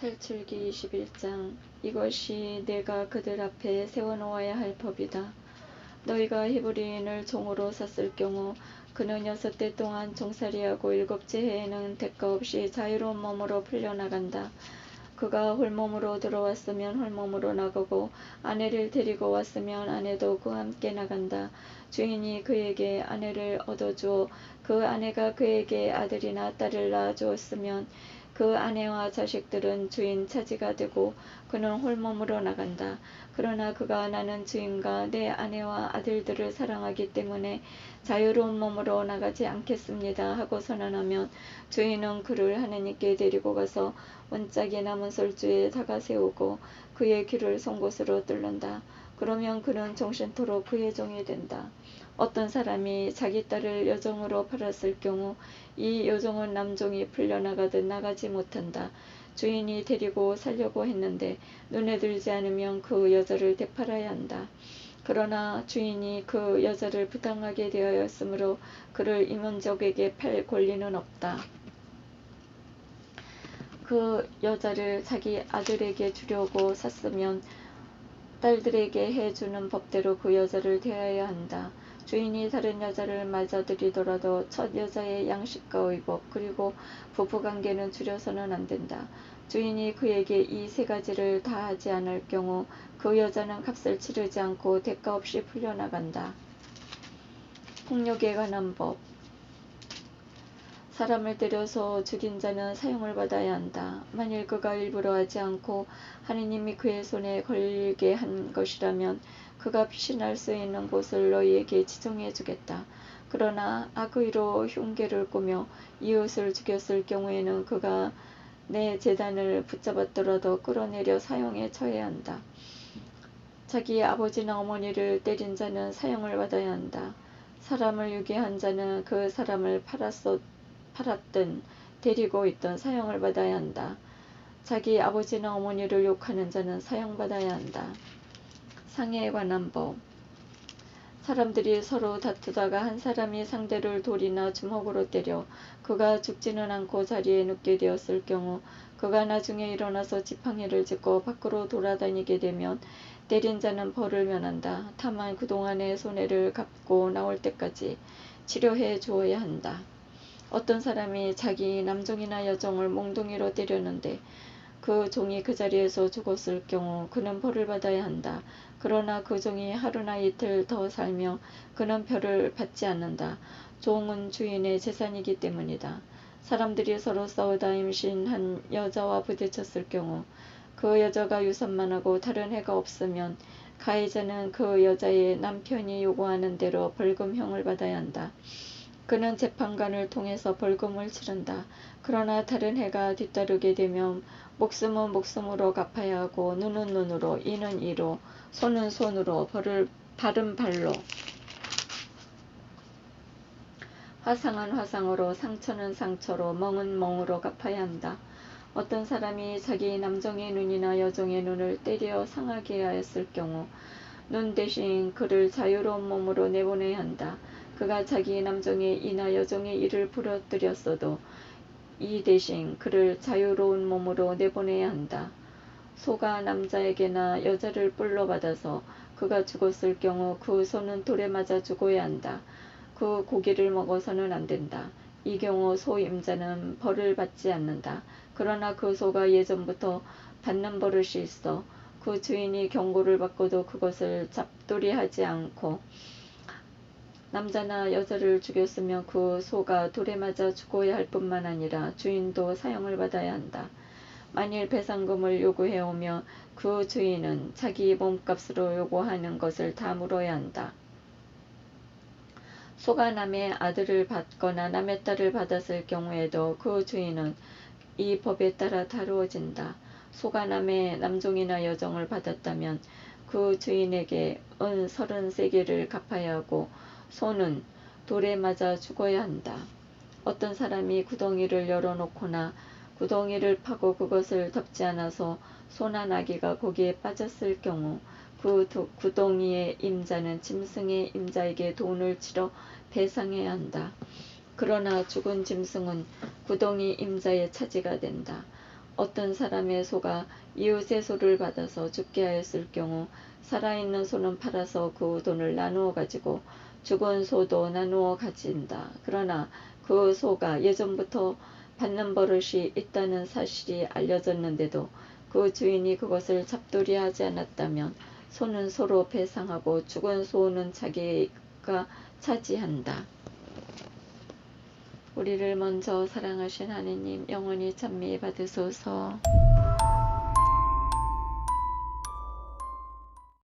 탈출기 21장. 이것이 내가 그들 앞에 세워놓아야 할 법이다. 너희가 히브리인을 종으로 샀을 경우 그는 6대 동안 종살이하고 7째 해에는 대가 없이 자유로운 몸으로 풀려나간다. 그가 홀몸으로 들어왔으면 홀몸으로 나가고 아내를 데리고 왔으면 아내도 그와 함께 나간다. 주인이 그에게 아내를 얻어주어 그 아내가 그에게 아들이나 딸을 낳아주었으면 그 아내와 자식들은 주인 차지가 되고 그는 홀몸으로 나간다. 그러나 그가 나는 주인과 내 아내와 아들들을 사랑하기 때문에 자유로운 몸으로 나가지 않겠습니다 하고 선언하면 주인은 그를 하나님께 데리고 가서 원짝이 남은 솔주에 다가 세우고 그의 귀를 송곳으로 뚫는다. 그러면 그는 정신토록 그의 종이 된다. 어떤 사람이 자기 딸을 여종으로 팔았을 경우 이 여종은 남종이 풀려나가듯 나가지 못한다. 주인이 데리고 살려고 했는데 눈에 들지 않으면 그 여자를 되팔아야 한다. 그러나 주인이 그 여자를 부당하게 대하였으므로 그를 임원족에게 팔 권리는 없다. 그 여자를 자기 아들에게 주려고 샀으면 딸들에게 해주는 법대로 그 여자를 대해야 한다. 주인이 다른 여자를 맞아들이더라도 첫 여자의 양식과 의복 그리고 부부관계는 줄여서는 안 된다. 주인이 그에게 이 3가지를 다 하지 않을 경우 그 여자는 값을 치르지 않고 대가 없이 풀려나간다. 폭력에 관한 법. 사람을 때려서 죽인 자는 사형을 받아야 한다. 만일 그가 일부러 하지 않고 하느님이 그의 손에 걸리게 한 것이라면 그가 피신할 수 있는 곳을 너희에게 지정해 주겠다. 그러나 악의로 흉계를 꾸며 이웃을 죽였을 경우에는 그가 내 재단을 붙잡았더라도 끌어내려 사형에 처해야 한다. 자기 아버지나 어머니를 때린 자는 사형을 받아야 한다. 사람을 유괴한 자는 그 사람을 팔았든 데리고 있던 사형을 받아야 한다. 자기 아버지나 어머니를 욕하는 자는 사형받아야 한다. 상해에 관한 법. 사람들이 서로 다투다가 한 사람이 상대를 돌이나 주먹으로 때려 그가 죽지는 않고 자리에 눕게 되었을 경우 그가 나중에 일어나서 지팡이를 짚고 밖으로 돌아다니게 되면 때린 자는 벌을 면한다. 다만 그동안의 손해를 갚고 나올 때까지 치료해 주어야 한다. 어떤 사람이 자기 남종이나 여종을 몽둥이로 때렸는데 그 종이 그 자리에서 죽었을 경우 그는 벌을 받아야 한다. 그러나 그 종이 하루나 이틀 더 살며 그는 벌을 받지 않는다. 종은 주인의 재산이기 때문이다. 사람들이 서로 싸우다 임신한 여자와 부딪혔을 경우 그 여자가 유산만 하고 다른 해가 없으면 가해자는 그 여자의 남편이 요구하는 대로 벌금형을 받아야 한다. 그는 재판관을 통해서 벌금을 치른다. 그러나 다른 해가 뒤따르게 되면 목숨은 목숨으로 갚아야 하고 눈은 눈으로 이는 이로 손은 손으로 발은 발로 화상은 화상으로 상처는 상처로 멍은 멍으로 갚아야 한다. 어떤 사람이 자기 남종의 눈이나 여종의 눈을 때려 상하게 하였을 경우 눈 대신 그를 자유로운 몸으로 내보내야 한다. 그가 자기 남종의 이나 여종의 이를 부러뜨렸어도 이 대신 그를 자유로운 몸으로 내보내야 한다. 소가 남자에게나 여자를 뿔로 받아서 그가 죽었을 경우 그 소는 돌에 맞아 죽어야 한다. 그 고기를 먹어서는 안 된다. 이 경우 소 임자는 벌을 받지 않는다. 그러나 그 소가 예전부터 받는 버릇이 있어 그 주인이 경고를 받고도 그것을 잡돌이하지 않고 남자나 여자를 죽였으면 그 소가 돌에 맞아 죽어야 할 뿐만 아니라 주인도 사형을 받아야 한다. 만일 배상금을 요구해오며 그 주인은 자기 몸값으로 요구하는 것을 다 물어야 한다. 소가 남의 아들을 받거나 남의 딸을 받았을 경우에도 그 주인은 이 법에 따라 다루어진다. 소가 남의 남종이나 여종을 받았다면 그 주인에게 은 33개를 갚아야 하고 소는 돌에 맞아 죽어야 한다. 어떤 사람이 구덩이를 열어놓거나 구덩이를 파고 그것을 덮지 않아서 소나 나귀가 거기에 빠졌을 경우 그 구덩이의 임자는 짐승의 임자에게 돈을 치러 배상해야 한다. 그러나 죽은 짐승은 구덩이 임자의 차지가 된다. 어떤 사람의 소가 이웃의 소를 받아서 죽게 하였을 경우 살아있는 소는 팔아서 그 돈을 나누어 가지고 죽은 소도 나누어 가진다. 그러나 그 소가 예전부터 받는 버릇이 있다는 사실이 알려졌는데도 그 주인이 그것을 잡돌이 하지 않았다면 소는 소로 배상하고 죽은 소는 자기가 차지한다. 우리를 먼저 사랑하신 하느님 영원히 찬미 받으소서.